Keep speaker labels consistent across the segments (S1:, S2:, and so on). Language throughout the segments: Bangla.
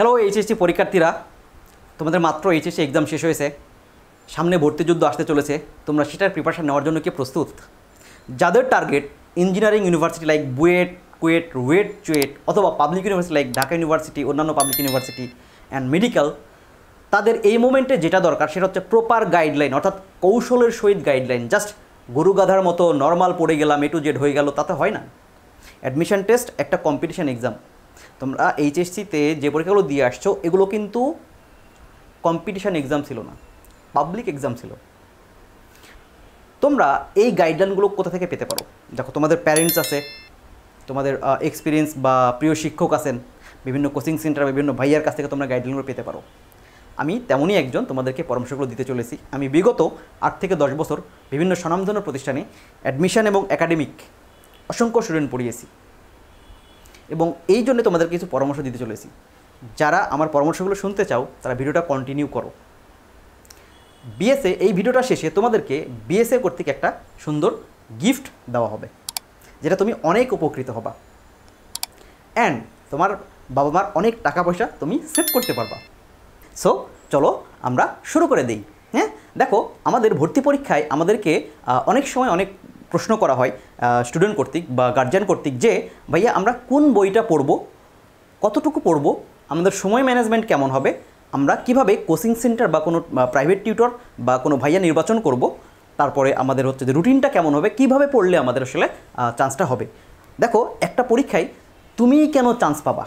S1: হ্যালো এইচএসসি পরীক্ষার্থীরা, তোমাদের মাত্র এইচএসসি এক্সাম শেষ হয়েছে, সামনে ভর্তি যুদ্ধ আসতে চলেছে। তোমরা সেটার প্রিপারেশন নেওয়ার জন্য কি প্রস্তুত? যাদের target engineering university like BUET, KUET, RUET, CUET অথবা public university like Dhaka university, অন্যান্য পাবলিক ইউনিভার্সিটি অ্যান্ড মেডিকেল, তাদের এই মোমেন্টে যেটা দরকার সেটা হচ্ছে প্রপার গাইডলাইন, অর্থাৎ কৌশলের সহিত গাইডলাইন। জাস্ট গরু গাধার মতো নর্মাল পড়ে গেলাম, এ টু জেড হয়ে গেল, তাতে হয় না। অ্যাডমিশন টেস্ট একটা কম্পিটিশন এক্সাম। তোমরা এইচএসসিতে যে পরীক্ষাগুলো দিয়ে আসছো এগুলো কিন্তু কম্পিটিশান এক্সাম ছিল না, পাবলিক এক্সাম ছিল। তোমরা এই গাইডলাইনগুলো কোথা থেকে পেতে পারো? দেখো, তোমাদের প্যারেন্টস আছে, তোমাদের এক্সপিরিয়েন্স বা প্রিয় শিক্ষক আছেন, বিভিন্ন কোচিং সেন্টার, বিভিন্ন ভাইয়ার কাছ থেকে তোমরা গাইডলাইনগুলো পেতে পারো। আমি তেমনই একজন তোমাদেরকে পরামর্শগুলো দিতে চলেছি। আমি বিগত 8 থেকে 10 বছর বিভিন্ন স্বনামধন্য প্রতিষ্ঠানে অ্যাডমিশন এবং একাডেমিক অসংখ্য স্টুডেন্ট পড়িয়েছি এবং এই জন্য তোমাদের কিছু পরামর্শ দিতে চলেছি। যারা আমার পরামর্শগুলো শুনতে চাও তারা ভিডিওটা কন্টিনিউ করো। বিএসএ এই ভিডিওটা শেষে তোমাদেরকে বিএসএ কর্তৃক একটা সুন্দর গিফট দেওয়া হবে, যেটা তুমি অনেক উপকৃত হবা অ্যান্ড তোমার বাবা মার অনেক টাকা পয়সা তুমি সেভ করতে পারবা। সো চলো আমরা শুরু করে দিই। হ্যাঁ, দেখো, আমাদের ভর্তি পরীক্ষায় আমাদেরকে অনেক সময় অনেক প্রশ্ন করা হয় স্টুডেন্ট কর্তৃক বা গার্জিয়ান কর্তৃক যে ভাইয়া আমরা কোন বইটা পড়ব, কতটুকু পড়ব, আমাদের সময় ম্যানেজমেন্ট কেমন হবে, আমরা কিভাবে কোচিং সেন্টার বা কোনো প্রাইভেট টিউটর বা কোনো ভাইয়া নির্বাচন করব, তারপরে আমাদের হচ্ছে যে রুটিনটা কেমন হবে, কিভাবে পড়লে আমাদের আসলে চান্সটা হবে। দেখো, একটা পরীক্ষায় তুমি কেন চান্স পাবা,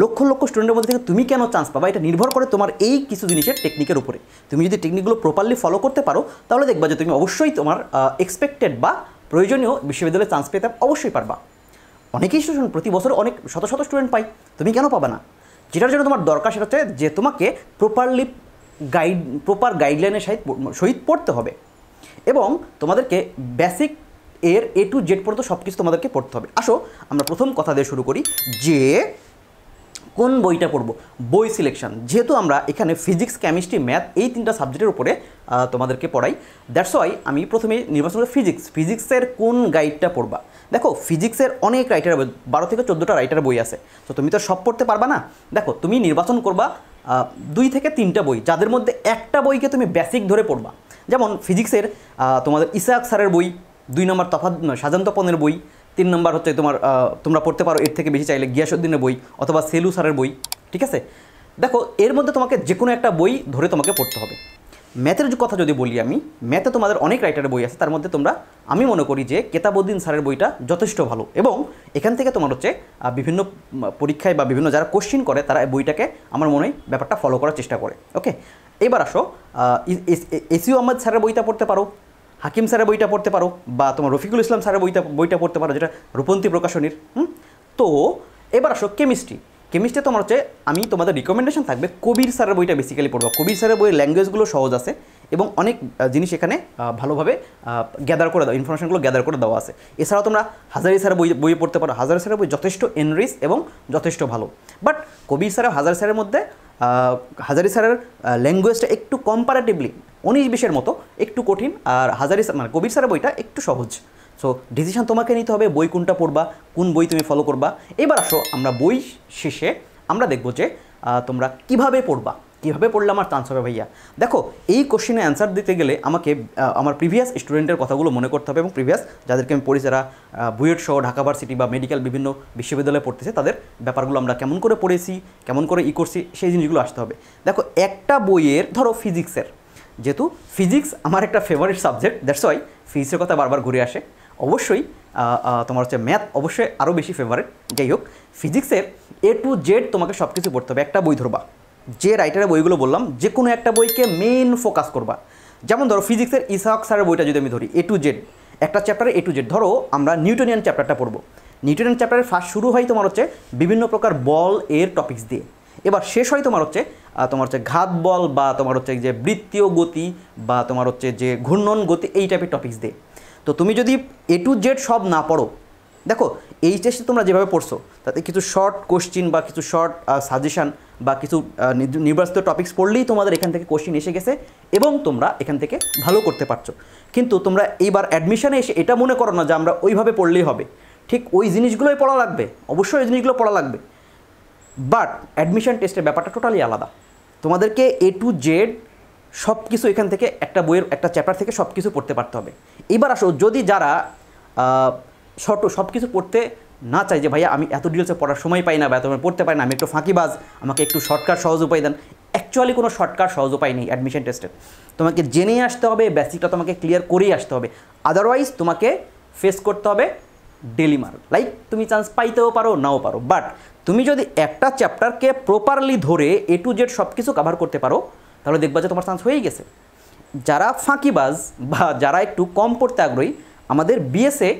S1: লক্ষ লক্ষ স্টুডেন্টের মধ্যে থেকে তুমি কেন চান্স পাবা, এটা নির্ভর করে তোমার এই কিছু জিনিসের টেকনিকের উপরে। তুমি যদি টেকনিকগুলো প্রপারলি ফলো করতে পারো তাহলে দেখবা যে তুমি অবশ্যই তোমার এক্সপেক্টেড বা প্রয়োজনীয় বিশ্ববিদ্যালয়ে চান্স পেতে অবশ্যই পারবা। অনেকেই স্টুডেন্ট প্রতি বছর অনেক শত শত স্টুডেন্ট পাই, তুমি কেন পাবা না? যেটার জন্য তোমার দরকার সেটা হচ্ছে যে তোমাকে প্রপার গাইডলাইনের সহিত পড়তে হবে এবং তোমাদেরকে বেসিক এর A to Z পর্যন্ত সব কিছু তোমাদেরকে পড়তে হবে। আসো আমরা প্রথম কথা দিয়ে শুরু করি যে কোন বইটা পড়বো। বই সিলেকশন, যেহেতু আমরা এখানে ফিজিক্স, কেমিস্ট্রি, ম্যাথ এই 3টা সাবজেক্টের উপরে তোমাদেরকে পড়াই, দ্যাটস ওয়াই আমি প্রথমে নির্বাচন করি ফিজিক্সের কোন গাইডটা পড়বা। দেখো, ফিজিক্সের অনেক রাইটার বই, 12 থেকে 14টা রাইটার বই আছে, তো তুমি তো সব পড়তে পারবা না। দেখো, তুমি নির্বাচন করবা 2 থেকে 3টা বই, যাদের মধ্যে একটা বইকে তুমি বেসিক ধরে পড়বা। যেমন ফিজিক্সের তোমাদের ইসাহাক স্যারের বই, 2 নম্বর শাহজাহান তপনের বই, 3 নম্বর হচ্ছে তোমরা পড়তে পারো এর থেকে বেশি চাইলে গিয়াসউদ্দিনের বই অথবা সেলু স্যারের বই, ঠিক আছে? দেখো, এর মধ্যে তোমাকে যে কোনো একটা বই ধরে তোমাকে পড়তে হবে। ম্যাথের কথা যদি বলি, আমি ম্যাথে তোমাদের অনেক রাইটারের বই আছে, তার মধ্যে আমি মনে করি যে কেতাবউদ্দিন স্যারের বইটা যথেষ্ট ভালো এবং এখান থেকে তোমার হচ্ছে বিভিন্ন পরীক্ষায় বা বিভিন্ন যারা কোশ্চিন করে তারা এই বইটাকে আমার মনে হয় ব্যাপারটা ফলো করার চেষ্টা করে। ওকে, এবার আসো, এসইউ আহমদ স্যারের বইটা পড়তে পারো, হাকিম স্যারের বইটা পড়তে পারো, বা তোমার রফিকুল ইসলাম স্যারের বইটা পড়তে পারো, যেটা রূপন্তী প্রকাশনীর। তো এবার আসো কেমিস্ট্রি তোমার হচ্ছে আমি তোমাদের রিকমেন্ডেশন থাকবে কবির স্যারের বইটা বেসিক্যালি পড়বো। কবির স্যারের বইয়ের ল্যাঙ্গুয়েজগুলো সহজ আছে এবং অনেক জিনিস এখানে ভালোভাবে ইনফরমেশনগুলো গ্যাদার করে দেওয়া আছে। এছাড়াও তোমরা হাজারি স্যারের বই পড়তে পারো। হাজারি স্যারের বই যথেষ্ট এনরিচ এবং যথেষ্ট ভালো, বাট কবির স্যার হাজারি স্যারের মধ্যে হাজারি স্যারের ল্যাঙ্গুয়েজটা একটু কম্পারেটিভলি 19-20-এর মতো একটু কঠিন, আর কবির স্যারের বইটা একটু সহজ। সো ডিসিশন তোমাকে নিতে হবে বই কোনটা পড়বা, কোন বই তুমি ফলো করবা। এবার আসো, আমরা বই শেষে আমরা দেখব যে তোমরা কিভাবে পড়লে আমার চান্স হবে ভাইয়া। দেখো, এই কোশ্চেনে অ্যান্সার দিতে গেলে আমাকে আমার প্রিভিয়াস স্টুডেন্টের কথাগুলো মনে করতে হবে এবং প্রিভিয়াস যাদেরকে আমি পড়ি, যারা বুয়েট সহ ঢাকা ভার্সিটি বা মেডিকেল বিভিন্ন বিশ্ববিদ্যালয়ে পড়তেছে, তাদের ব্যাপারগুলো আমরা কেমন করে পড়েছি, কেমন করে করছি, সেই জিনিসগুলো আসতে হবে। দেখো, একটা বইয়ের ধরো ফিজিক্সের, যেহেতু ফিজিক্স আমার একটা ফেভারিট সাবজেক্ট, দ্যাটস ওয়াই ফিজিক্সের কথা বারবার ঘুরে আসে। অবশ্যই তোমার হচ্ছে ম্যাথ অবশ্যই আরও বেশি ফেভারিট। যাই হোক, ফিজিক্সের A to Z তোমাকে সব কিছু পড়তে হবে। একটা বই ধরবা, যে রাইটারের বইগুলো বললাম যে কোনো একটা বইকে মেন ফোকাস করবা। যেমন ধরো ফিজিক্সের ইসাহাক স্যারের বইটা যদি আমি ধরি, A to Z, একটা চ্যাপ্টারে A to Z। ধরো আমরা নিউটনিয়ান চ্যাপ্টারটা পড়বো। নিউটনিয়ান চ্যাপ্টারের ফার্স্ট শুরু হয় তোমার হচ্ছে বিভিন্ন প্রকার বল এর টপিক্স দিয়ে, এবার শেষ হয় তোমার হচ্ছে ঘাত বল বা তোমার হচ্ছে যে বৃত্তীয় গতি বা তোমার হচ্ছে যে ঘূর্ণন গতি, এই টাইপের টপিক্স দিয়ে। তো তুমি যদি A to Z সব না পড়ো, দেখো এইচএসসি তোমরা যেভাবে পড়ছো তাতে কিছু শর্ট কোশ্চিন বা কিছু শর্ট সাজেশান বা কিছু নির্বাচিত টপিক্স পড়লেই তোমাদের এখান থেকে কোশ্চিন এসে গেছে এবং তোমরা এখান থেকে ভালো করতে পারছো। কিন্তু তোমরা এইবার অ্যাডমিশনে এসে এটা মনে করো না যে আমরা ওইভাবে পড়লেই হবে, ঠিক ওই জিনিসগুলোই পড়া লাগবে, অবশ্যই ওই জিনিসগুলো পড়া লাগবে। বাট অ্যাডমিশন টেস্টের ব্যাপারটা টোটালি আলাদা। তোমাদেরকে এ টু জেড সব কিছু এখান থেকে একটা বইয়ের একটা চ্যাপ্টার থেকে সব কিছু পড়তে পারতে হবে। এবার আসো, যদি যারা সব কিছু পড়তে না চাই, যে ভাইয়া আমি এত ডিটেলসে পড়ার সময় পাই না বা এত পড়তে পারি না, আমি একটু ফাঁকিবাজ, আমাকে একটু শর্টকাট সহজ উপায় দেন, অ্যাকচুয়ালি কোনো শর্টকাট সহজ উপায় নেই অ্যাডমিশন টেস্টের। তোমাকে জেনে আসতে হবে, বেসিকটা তোমাকে ক্লিয়ার করেই আসতে হবে, আদারওয়াইজ তোমাকে ফেস করতে হবে ডেলি মার্ক। লাইক তুমি চান্স পাইতেও পারো, নাও পারো, বাট তুমি যদি একটা চ্যাপ্টারকে প্রপারলি ধরে এ টু জেড সব কিছু কভার করতে পারো, তাহলে দেখবা যে তোমার চান্স হয়েই গেছে। যারা ফাঁকিবাজ বা যারা একটু কম পড়তে আগ্রহী, আমাদের বিএসএ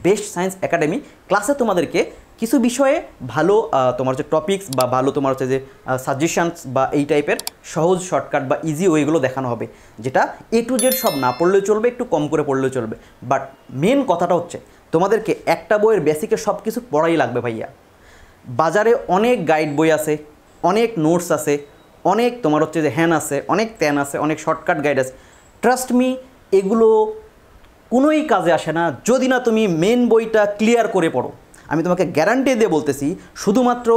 S1: বেস্ট সায়েন্স একাডেমি ক্লাসে তোমাদেরকে কিছু বিষয়ে ভালো তোমার হচ্ছে টপিকস বা ভালো তোমার হচ্ছে যে সাজেশনস বা এই টাইপের সহজ শর্টকাট বা ইজি ওয়েগুলো দেখানো হবে, যেটা এ টু জেড সব না পড়লেও চলবে, একটু কম করে পড়লেও চলবে। বাট মেন কথাটা হচ্ছে তোমাদেরকে একটা বইয়ের বেসিকে সব কিছু পড়াই লাগবে ভাইয়া। বাজারে অনেক গাইড বই আছে, অনেক নোটস আছে, অনেক তোমার হচ্ছে যে হ্যান আছে, অনেক ত্যান আছে, অনেক শর্টকাট গাইড আছে। ট্রাস্ট মি, এগুলো কোনোই কাজে আসে না যদি না তুমি মেন বইটা ক্লিয়ার করে পড়ো। আমি তোমাকে গ্যারান্টি দিয়ে বলতেছি, শুধুমাত্র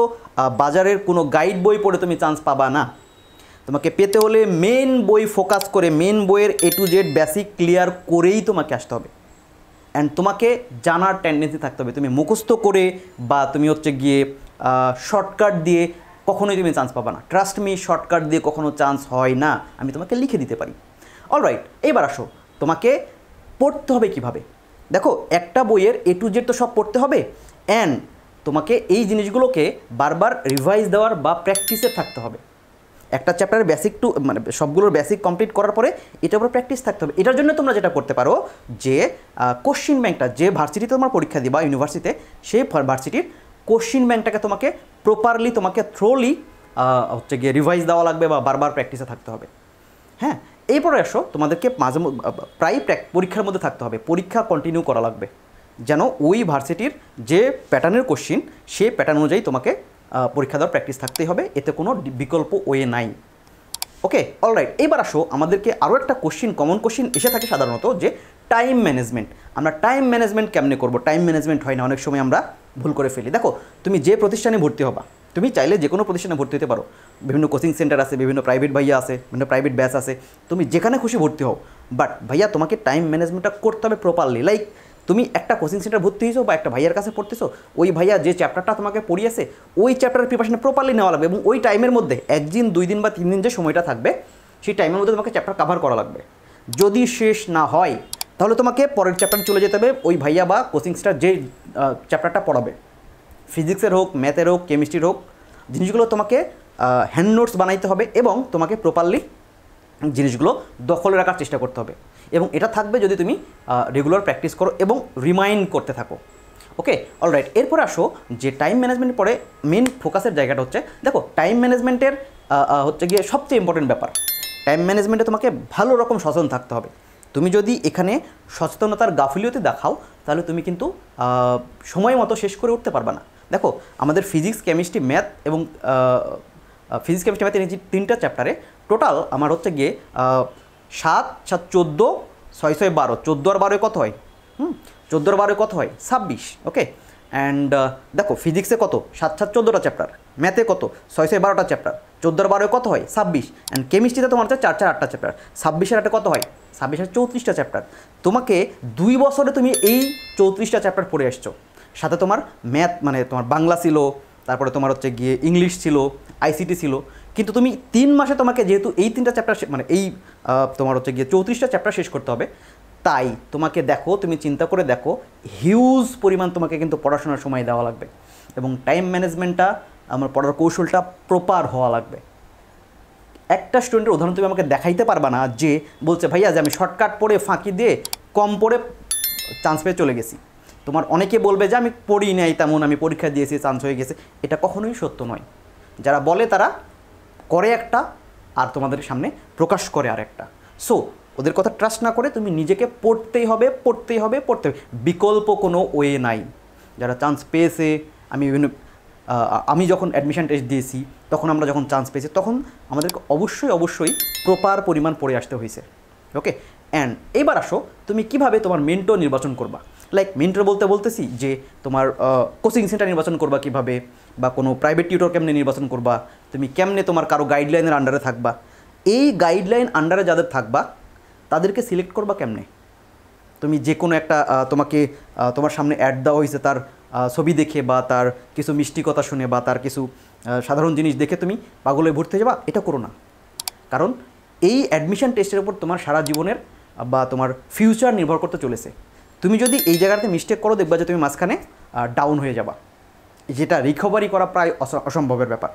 S1: বাজারের কোনো গাইড বই পড়ে তুমি চান্স পাবা না। তোমাকে পেতে হলে মেন বই ফোকাস করে, মেন বইয়ের এ টু জেড বেসিক ক্লিয়ার করেই তোমাকে আসতে হবে। অ্যান্ড তোমাকে জানার টেন্ডেন্সি থাকতে হবে। তুমি মুখস্থ করে বা তুমি হচ্ছে গিয়ে শর্টকাট দিয়ে কখনোই তুমি চান্স পাবা না। ট্রাস্ট মি, শর্টকাট দিয়ে কখনো চান্স হয় না, আমি তোমাকে লিখে দিতে পারি। অলরাইট, এইবার আসো, তোমাকে পড়তে হবে কিভাবে। দেখো, একটা বইয়ের এ টু জেড তো সব পড়তে হবে, অ্যান্ড তোমাকে এই জিনিসগুলোকে বারবার রিভাইজ দেওয়ার বা প্র্যাকটিসে থাকতে হবে। একটা চ্যাপ্টারের বেসিক টু মানে সবগুলোর বেসিক কমপ্লিট করার পরে এটার উপর প্র্যাকটিস থাকতে হবে। এটার জন্য তোমরা যেটা করতে পারো, যে কোশ্চিন ব্যাংকটা, যে ভার্সিটিতে তোমার পরীক্ষা দিবা ইউনিভার্সিটিতে, সেই ভার্সিটির কোশ্চিন ব্যাংকটাকে তোমাকে প্রপারলি, তোমাকে থ্রোলি হচ্ছে গিয়ে রিভাইজ দেওয়া লাগবে বা বারবার প্র্যাকটিসে থাকতে হবে। হ্যাঁ, এরপরে আসো, তোমাদেরকে মাঝে প্রায় পরীক্ষার মধ্যে থাকতে হবে, পরীক্ষা কন্টিনিউ করা লাগবে, যেন ওই ভার্সিটির যে প্যাটার্নের কোশ্চিন, সেই প্যাটার্ন অনুযায়ী তোমাকে পরীক্ষা দেওয়ার প্র্যাকটিস থাকতেই হবে, এতে কোনো বিকল্প ওয়ে নাই। ওকে, অলরাইট, এইবার আসো, আমাদেরকে আরও একটা কোশ্চিন, কমন কোশ্চিন এসে থাকে সাধারণত, যে টাইম ম্যানেজমেন্ট। আমরা টাইম ম্যানেজমেন্ট কেমনে করবো? টাইম ম্যানেজমেন্ট হয় না, অনেক সময় আমরা ভুল করে ফেলি। দেখো, তুমি যে প্রতিষ্ঠানে ভর্তি হবা, তুমি চাইলে যে কোনো প্রতিষ্ঠানে ভর্তি হতে পারো, বিভিন্ন কোচিং সেন্টার আছে, বিভিন্ন প্রাইভেট ভাইয়া আছে, বিভিন্ন প্রাইভেট ব্যাচ আছে, তুমি যেখানে খুশি ভর্তি হও, বাট ভাইয়া তোমাকে টাইম ম্যানেজমেন্টটা করতে হবে প্রপারলি। লাইক তুমি একটা কোচিং সেন্টার ভর্তি হয়েছো বা একটা ভাইয়ার কাছে পড়তেছো, ওই ভাইয়া যে চ্যাপ্টারটা তোমাকে পড়িয়েছে, ওই চ্যাপ্টারের প্রিপারেশন প্রপারলি নেওয়া লাগবে, এবং ওই টাইমের মধ্যে 1 দিন 2 দিন বা 3 দিন যে সময়টা থাকবে, সেই টাইমের মধ্যে তোমাকে চ্যাপ্টার কভার করা লাগবে। যদি শেষ না হয়, তাহলে তোমাকে পরের চ্যাপ্টারে চলে যেতে হবে, ওই ভাইয়া বা কোচিং সেন্টার যে চ্যাপ্টারটা পড়াবে, ফিজিক্সের হোক, ম্যাথের হোক, কেমিস্ট্রির হোক, জিনিসগুলো তোমাকে হ্যান্ড নোটস বানাইতে হবে, এবং তোমাকে প্রপারলি জিনিসগুলো দখলে রাখার চেষ্টা করতে হবে। এবং এটা থাকবে যদি তুমি রেগুলার প্র্যাকটিস করো এবং রিমাইন্ড করতে থাকো। ওকে, অলরাইট, এরপরে আসো, যে টাইম ম্যানেজমেন্টের পরে মেন ফোকাসের জায়গাটা হচ্ছে, দেখো টাইম ম্যানেজমেন্টের হচ্ছে গিয়ে সবচেয়ে ইম্পর্টেন্ট ব্যাপার, টাইম ম্যানেজমেন্টে তোমাকে ভালো রকম সচেতন থাকতে হবে। তুমি যদি এখানে সচেতনতার গাফিলতি দেখাও, তাহলে তুমি কিন্তু সময় মতো শেষ করে উঠতে পারবে না। দেখো, আমাদের ফিজিক্স, কেমিস্ট্রি, ম্যাথ এবং ফিজিক্স, কেমিস্ট্রি, ম্যাথ, এই 3টা চ্যাপ্টারে টোটাল আমার হচ্ছে গিয়ে 7 7 14 6 6 12, 14 আর 12 কত হয়? 14 আর 12 কত হয়? 26। ওকে, অ্যান্ড দেখো ফিজিক্সে কত? 7 7 14টা চ্যাপ্টার, ম্যাথে কত? 6 6 12টা চ্যাপ্টার, 14 আর 12 কত হয়? 26। অ্যান্ড কেমিস্ট্রিতে তোমার হচ্ছে 4 4 8টা চ্যাপ্টার, 26 আর 8 কত হয়? 26 আর 34টা চ্যাপ্টার। তোমাকে 2 বছরে তুমি এই 34টা চ্যাপ্টার পড়ে আসছো, সাথে তোমার ম্যাথ মানে তোমার বাংলা ছিল, তারপরে তোমার হচ্ছে গিয়ে ইংলিশ ছিল, আইসিটি ছিল, কিন্তু তুমি 3 মাসে তোমাকে যেহেতু এই 3টা চ্যাপ্টার মানে এই তোমার হচ্ছে গিয়ে 34টা চ্যাপ্টার শেষ করতে হবে, তাই তোমাকে দেখো, তুমি চিন্তা করে দেখো, হিউজ পরিমাণ তোমাকে কিন্তু পড়াশোনার সময় দেওয়া লাগবে, এবং টাইম ম্যানেজমেন্টটা আমার পড়ার কৌশলটা প্রপার হওয়া লাগবে। একটা স্টুডেন্টের উদাহরণ তুমি আমাকে দেখাইতে পারবা না যে বলছে ভাইয়া যে আমি শর্টকাট পড়ে ফাঁকি দিয়ে কম পড়ে চান্স পেয়ে চলে গেছি। তোমার অনেকে বলবে যে আমি পড়ি নাই তেমন, আমি পরীক্ষা দিয়েছি চান্স হয়ে গেছে। এটা কখনোই সত্য নয়। যারা বলে তারা করে একটা, আর তোমাদের সামনে প্রকাশ করে আর একটা। সো ওদের কথা ট্রাস্ট না করে তুমি নিজেকে পড়তেই হবে, পড়তেই হবে, পড়তে হবে, বিকল্প কোনো ওয়ে নাই। যারা চান্স পেয়েছে, আমি যখন অ্যাডমিশন টেস্ট দিয়েছি, তখন আমরা যখন চান্স পেয়েছি, তখন আমাদেরকে অবশ্যই প্রপার পরিমাণ পড়ে আসতে হয়েছে। ওকে, অ্যান্ড এবার আসো, তুমি কিভাবে তোমার মেন্টর নির্বাচন করবা। লাইক মেন্টর বলতেছি যে তোমার কোচিং সেন্টার নির্বাচন করবা কিভাবে, বা কোনো প্রাইভেট টিউটর কেমনে নির্বাচন করবা, তুমি কেমনে তোমার কারো গাইডলাইনের আন্ডারে থাকবা, এই গাইডলাইন আন্ডারে যাদের থাকবা তাদেরকে সিলেক্ট করবা কেমনে? তুমি যে কোনো একটা তোমাকে তোমার সামনে অ্যাড দেওয়া হয়েছে তার ছবি দেখে বা তার কিছু মিষ্টি কথা শুনে বা তার কিছু সাধারণ জিনিস দেখে তুমি পাগলে ভর্তি যাবা, এটা করো না। কারণ এই অ্যাডমিশন টেস্টের উপর তোমার সারা জীবনের বা তোমার ফিউচার নির্ভর করতে চলেছে। তুমি যদি এই জায়গাতে মিস্টেক করো, দেখবা যে তুমি মাঝখানে ডাউন হয়ে যাবা, যেটা রিকভারি করা প্রায় অসম্ভবের ব্যাপার।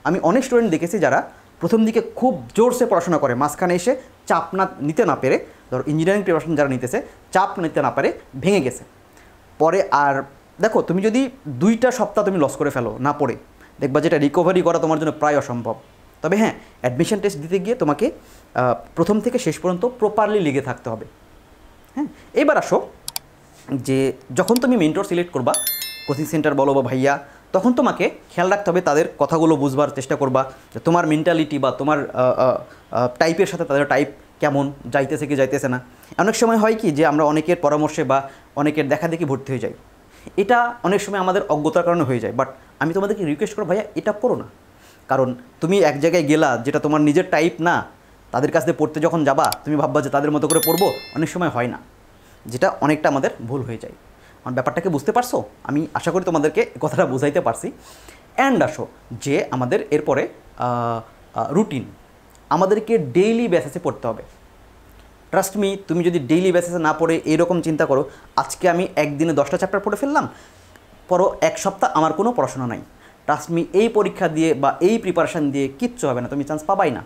S1: আমি অনেক স্টুডেন্ট দেখেছি যারা প্রথম দিকে খুব জোরসে পড়াশোনা করে, মাঝখানে এসে চাপ নিতে না পেরে, ধরো ইঞ্জিনিয়ারিং প্রিপারেশন যারা নিতেছে চাপ নিতে না পারে ভেঙে গেছে। পরে আর দেখো তুমি যদি 2টা সপ্তাহ তুমি লস করে ফেলো না পড়ে, দেখবা যেটা রিকভারি করা তোমার জন্য প্রায় অসম্ভব। তবে হ্যাঁ, অ্যাডমিশন টেস্ট দিতে গিয়ে তোমাকে প্রথম থেকে শেষ পর্যন্ত প্রপারলি লেগে থাকতে হবে। হ্যাঁ, এবার আসো যে যখন তুমি মেন্টর সিলেক্ট করবা, কোচিং সেন্টার বলো বা ভাইয়া, তখন তোমাকে খেয়াল রাখতে হবে তাদের কথাগুলো বুঝবার চেষ্টা করবা, যে তোমার মেন্টালিটি বা তোমার টাইপের সাথে তাদের টাইপ কেমন, যাইতেছে কি যাইতেছে না। অনেক সময় হয় কি যে আমরা অনেকের পরামর্শে বা অনেকের দেখা দেখি ভর্তি হয়ে যাই, এটা অনেক সময় আমাদের অজ্ঞতার কারণে হয়ে যায়। বাট আমি তোমাদেরকে রিকোয়েস্ট করবো ভাইয়া এটা করো না। কারণ তুমি এক জায়গায় গেলা যেটা তোমার নিজের টাইপ না, তাদের কাছ থেকে পড়তে যখন যাবা তুমি ভাববা যে তাদের মতো করে পড়বো, অনেক সময় হয় না, যেটা অনেকটা আমাদের ভুল হয়ে যায়। আমার ব্যাপারটাকে বুঝতে পারছো? আমি আশা করি তোমাদেরকে কথাটা বোঝাইতে পারছি। অ্যান্ড আসো যে আমাদের এরপরে রুটিন আমাদেরকে ডেইলি বেসিসে পড়তে হবে। ট্রাস্ট মি, তুমি যদি ডেইলি বেসিসে না পড়ে এইরকম চিন্তা করো আজকে আমি একদিনে 10টা চ্যাপ্টার পড়ে ফেললাম, পরও 1 সপ্তাহ আমার কোনো পড়াশোনা নাই, ট্রাস্ট মি এই পরীক্ষা দিয়ে বা এই প্রিপারেশান দিয়ে কিচ্ছু হবে না, তুমি চান্স পাবাই না।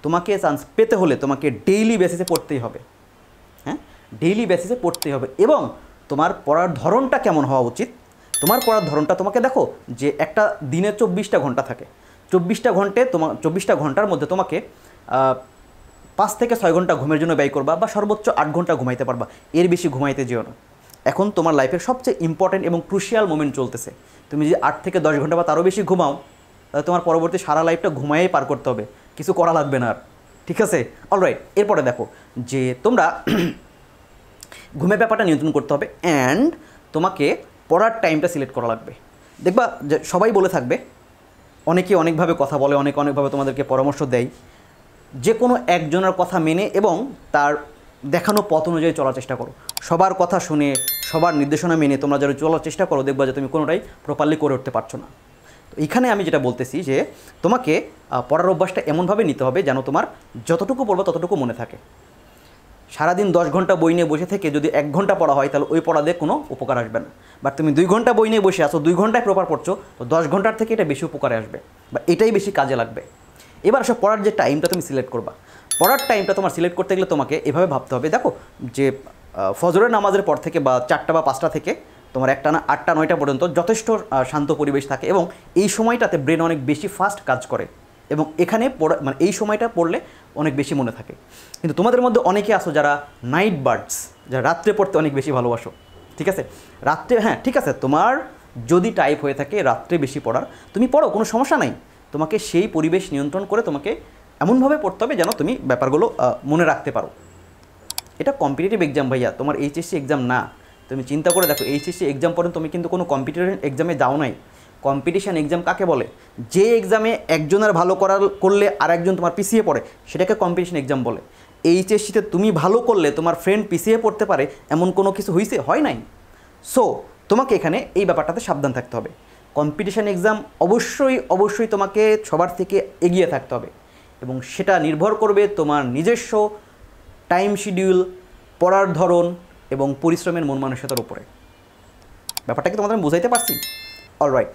S1: তোমাকে চান্স পেতে হলে তোমাকে ডেইলি বেসিসে পড়তেই হবে। হ্যাঁ, ডেইলি বেসিসে পড়তেই হবে। এবং তোমার পড়ার ধরনটা কেমন হওয়া উচিত? তোমার পড়ার ধরনটা তোমাকে দেখো যে একটা দিনে 24টা ঘন্টা থাকে, 24টা ঘন্টার মধ্যে তোমাকে 5 থেকে 6 ঘন্টা ঘুমের জন্য ব্যয় করবা বা সর্বোচ্চ 8 ঘন্টা ঘুমাইতে পারবা, এর বেশি ঘুমাইতে যেও না। এখন তোমার লাইফের সবচেয়ে ইম্পর্টেন্ট এবং ক্রুশিয়াল মোমেন্ট চলতেছে, তুমি যদি 8 থেকে 10 ঘন্টা বা তারও বেশি ঘুমাও, তাহলে তোমার পরবর্তী সারা লাইফটা ঘুমাইয়েই পার করতে হবে, কিছু করা লাগবে না আর। ঠিক আছে, অলরাইট। এরপরে দেখো যে তোমরা ঘুমের ব্যাপারটা নিয়ন্ত্রণ করতে হবে, অ্যান্ড তোমাকে পড়ার টাইমটা সিলেক্ট করা লাগবে। দেখবা যে সবাই বলে থাকবে, অনেকে অনেকভাবে কথা বলে, অনেকভাবে তোমাদেরকে পরামর্শ দেয়, যে কোনো একজনের কথা মেনে এবং তার দেখানো পথ অনুযায়ী চলার চেষ্টা করো। সবার কথা শুনে সবার নির্দেশনা মেনে তোমরা যারা চলার চেষ্টা করো, দেখবা যে তুমি কোনোটাই প্রপারলি করে উঠতে পারছো না। তো এইখানে আমি যেটা বলতেছি যে তোমাকে পড়ার অভ্যাসটা এমনভাবে নিতে হবে যেন তোমার যতটুকু পড়বা ততটুকু মনে থাকে। সারাদিন 10 ঘন্টা বই নিয়ে বসে থেকে যদি 1 ঘন্টা পড়া হয়, তাহলে ওই পড়া দিয়ে কোনো উপকার আসবে না। বাট তুমি 2 ঘন্টা বই নিয়ে বসে আসো, 2 ঘন্টায় প্রপার পড়ছো, তো 10 ঘন্টার থেকে এটা বেশি উপকারে আসবে বা এটাই বেশি কাজে লাগবে। এবার আসো পড়ার যে টাইমটা তুমি সিলেক্ট করবা, পড়ার টাইমটা তোমার সিলেক্ট করতে গেলে তোমাকে এভাবে ভাবতে হবে। দেখো যে ফজরের নামাজের পর থেকে বা 4টা বা 5টা থেকে তোমার একটানা 8টা 9টা পর্যন্ত যথেষ্ট শান্ত পরিবেশ থাকে এবং এই সময়টাতে ব্রেন অনেক বেশি ফাস্ট কাজ করে এবং এখানে মানে এই সময়টা পড়লে অনেক বেশি মনে থাকে। কিন্তু তোমাদের মধ্যে অনেকে আসো যারা নাইট বার্ডস, যারা রাত্রে পড়তে অনেক বেশি ভালোবাসো। ঠিক আছে, রাত্রে, হ্যাঁ ঠিক আছে, তোমার যদি টাইপ হয়ে থাকে রাত্রে বেশি পড়ার, তুমি পড়ো, কোনো সমস্যা নাই। তোমাকে সেই পরিবেশ নিয়ন্ত্রণ করে তোমাকে এমনভাবে পড়তে হবে যেন তুমি ব্যাপারগুলো মনে রাখতে পারো। এটা কম্পিটিটিভ এক্সাম ভাইয়া, তোমার এইচএসসি এক্সাম না। তুমি চিন্তা করে দেখো, এইচএসসি এক্সাম পরে তুমি কিন্তু কোনো কম্পিটিটিভ এক্সামে যাও নাই। কম্পিটিশান এক্সাম কাকে বলে? যে এক্সামে একজনের ভালো করলে আর একজন তোমার পিছিয়ে পড়ে, সেটাকে কম্পিটিশান এক্সাম বলে। এইচএসসিতে তুমি ভালো করলে তোমার ফ্রেন্ড পিছিয়ে পড়তে পারে, এমন কোনো কিছু হয়েছে? হয় নাই। সো তোমাকে এখানে এই ব্যাপারটাতে সাবধান থাকতে হবে। কম্পিটিশান এক্সাম অবশ্যই তোমাকে সবার থেকে এগিয়ে থাকতে হবে এবং সেটা নির্ভর করবে তোমার নিজস্ব টাইম শিডিউল, পড়ার ধরন এবং পরিশ্রমের মন মানসিকতার উপরে। ব্যাপারটা কি তোমাদের বোঝাইতে পারছি? অলরাইট,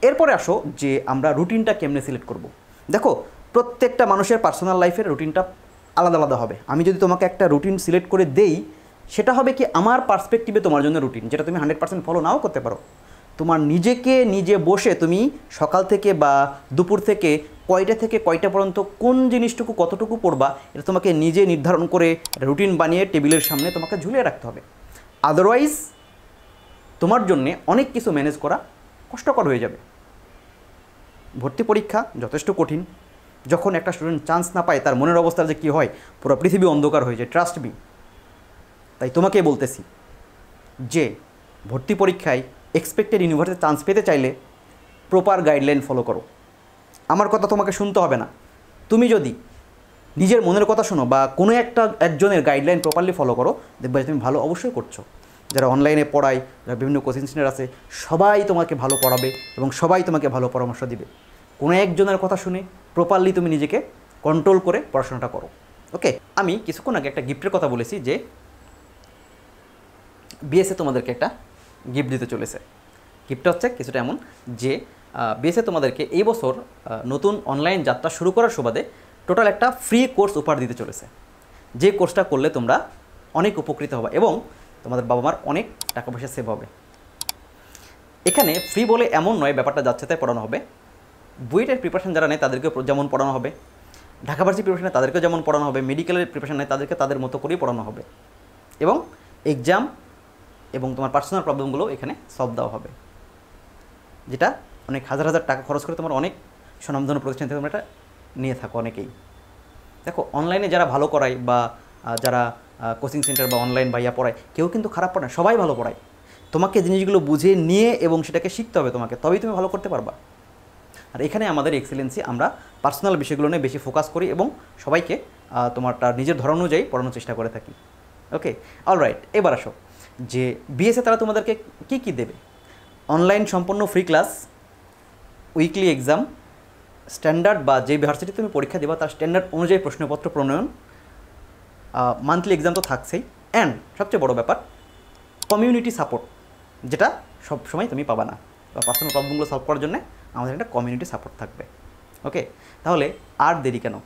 S1: এরপরে আসো যে আমরা রুটিনটা কেমনে সিলেক্ট করব। দেখো, প্রত্যেকটা মানুষের পার্সোনাল লাইফের রুটিনটা আলাদা আলাদা হবে। আমি যদি তোমাকে একটা রুটিন সিলেক্ট করে দেই, সেটা হবে কি আমার পার্সপেক্টিভে তোমার জন্য রুটিন, যেটা তুমি 100% ফলো নাও করতে পারো। তোমার নিজে বসে তুমি সকাল থেকে বা দুপুর থেকে কয়টা থেকে কয়টা পর্যন্ত কোন জিনিসটুকু কতটুকু পড়বা, এটা তোমাকে নিজে নির্ধারণ করে রুটিন বানিয়ে টেবিলের সামনে তোমাকে ঝুলিয়ে রাখতে হবে। আদারওয়াইজ তোমার জন্যে অনেক কিছু ম্যানেজ করা কষ্টকর হয়ে যাবে। ভর্তি পরীক্ষা যথেষ্ট কঠিন। যখন একটা স্টুডেন্ট চান্স না পায়, তার মনের অবস্থা যে কী হয়, পুরো পৃথিবী অন্ধকার হয়ে যায়, ট্রাস্ট মি। তাই তোমাকে বলতেছি যে ভর্তি পরীক্ষায় এক্সপেক্টেড ইউনিভার্সিটিতে চান্স পেতে চাইলে প্রপার গাইডলাইন ফলো করো। আমার কথা তোমাকে শুনতে হবে না, তুমি যদি নিজের মনের কথা শোনো বা কোনো একজনের গাইডলাইন প্রপারলি ফলো করো, দেখবে যে তুমি ভালো অবশ্যই করছো। যারা অনলাইনে পড়ায়, যারা বিভিন্ন কোচিং সেন্টার আছে, সবাই তোমাকে ভালো পড়াবে এবং সবাই তোমাকে ভালো পরামর্শ দিবে। কোনো একজনের কথা শুনে প্রপারলি তুমি নিজেকে কন্ট্রোল করে পড়াশোনাটা করো। ওকে, আমি কিছুক্ষণ আগে একটা গিফটের কথা বলেছি যে বিএসএ তোমাদেরকে একটা গিফট দিতে চলেছে। গিফটটা হচ্ছে কিছুটা এমন যে বিএসএ তোমাদেরকে এই বছর নতুন অনলাইন যাত্রা শুরু করার সুবাদে টোটাল একটা ফ্রি কোর্স উপহার দিতে চলেছে, যে কোর্সটা করলে তোমরা অনেক উপকৃত হবে এবং তোমাদের বাবা মার অনেক টাকা পয়সা সেভ হবে। এখানে ফ্রি বলে এমন নয়, ব্যাপারটা যাচ্ছে তাই পড়ানো হবে। বুয়েটের প্রিপারেশন যারা নেয় তাদেরকে যেমন পড়ানো হবে, ঢাকা ভার্সিটি প্রিপারেশন নেয় তাদেরকে যেমন পড়ানো হবে, মেডিকেলের প্রিপারেশন নেয় তাদেরকে তাদের মতো করেই পড়ানো হবে এবং এক্সাম এবং তোমার পার্সোনাল প্রবলেমগুলো এখানে সলভ দেওয়া হবে, যেটা অনেক হাজার হাজার টাকা খরচ করে তোমার অনেক স্বনামধন্য প্রতিষ্ঠান থেকে তোমরা এটা নিয়ে থাকো অনেকেই। দেখো, অনলাইনে যারা ভালো করায় বা যারা কোচিং সেন্টার বা অনলাইন ভাইয়া পড়ায়, কেউ কিন্তু খারাপ পড়ায়, সবাই ভালো পড়ায়। তোমাকে জিনিসগুলো বুঝে নিয়ে এবং সেটাকে শিখতে হবে তোমাকে, তবেই তুমি ভালো করতে পারবা। আর এখানে আমাদের এক্সেলেন্সি, আমরা পার্সোনাল বিষয়গুলো নিয়ে বেশি ফোকাস করি এবং সবাইকে তোমারটা নিজের ধরন অনুযায়ী পড়ানোর চেষ্টা করে থাকি। ওকে, অলরাইট, এবার আসো যে বিএসএ তারা তোমাদেরকে কী কী দেবে। অনলাইন সম্পূর্ণ free class, weekly exam, standard বা যে ভার্সিটি তুমি পরীক্ষা দেবা তার স্ট্যান্ডার্ড অনুযায়ী প্রশ্নপত্র প্রণয়ন, মান্থলি এক্সাম তো থাকছেই, অ্যান্ড সবচেয়ে বড় ব্যাপার কমিউনিটি সাপোর্ট, যেটা সব সময় তুমি পাবা না। বা পার্সোনাল প্রবলেমগুলো সলভ করার জন্য আমাদের একটা কমিউনিটি সাপোর্ট থাকবে। ওকে, তাহলে আর দেরি কেন,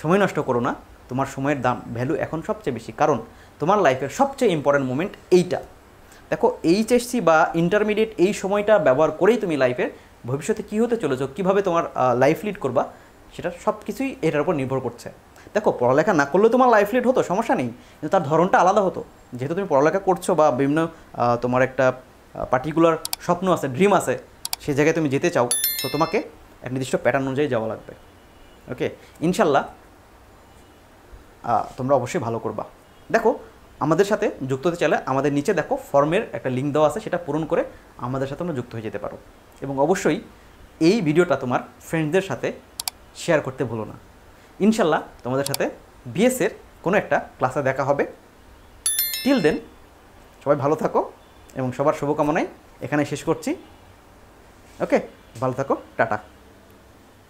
S1: সময় নষ্ট করো না। তোমার সময়ের দাম, ভ্যালু এখন সবচেয়ে বেশি, কারণ তোমার লাইফের সবচেয়ে ইম্পর্ট্যান্ট মোমেন্ট এইটা। দেখো, এইচএসসি বা ইন্টারমিডিয়েট এই সময়টা ব্যবহার করেই তুমি লাইফের ভবিষ্যতে কী হতে চলেছো, কীভাবে তোমার লাইফ লিড করবা, সেটা সব কিছুই এটার উপর নির্ভর করছে। দেখো, পড়ালেখা না করলেও তোমার লাইফ লিড হতো, সমস্যা নেই, কিন্তু তার ধরনটা আলাদা হতো। যেহেতু তুমি পড়ালেখা করছো বা বিভিন্ন তোমার একটা পার্টিকুলার স্বপ্ন আছে, ড্রিম আছে, সেই জায়গায় তুমি যেতে চাও, তো তোমাকে এক নির্দিষ্ট প্যাটার্ন অনুযায়ী যাওয়া লাগবে। ওকে, ইনশাল্লাহ তোমরা অবশ্যই ভালো করবা। দেখো, আমাদের সাথে যুক্ত হতে চাইলে আমাদের নিচে দেখো ফর্মের একটা লিঙ্ক দেওয়া আছে, সেটা পূরণ করে আমাদের সাথে তোমরা যুক্ত হয়ে যেতে পারো। এবং অবশ্যই এই ভিডিওটা তোমার ফ্রেন্ডসদের সাথে শেয়ার করতে ভুলো না। ইনশাল্লাহ তোমাদের সাথে বিএসএর কোনো একটা ক্লাসে দেখা হবে। টিল দেন সবাই ভালো থাকো এবং সবার শুভকামনায় এখানে শেষ করছি। ওকে, ভালো থাকো, টাটা।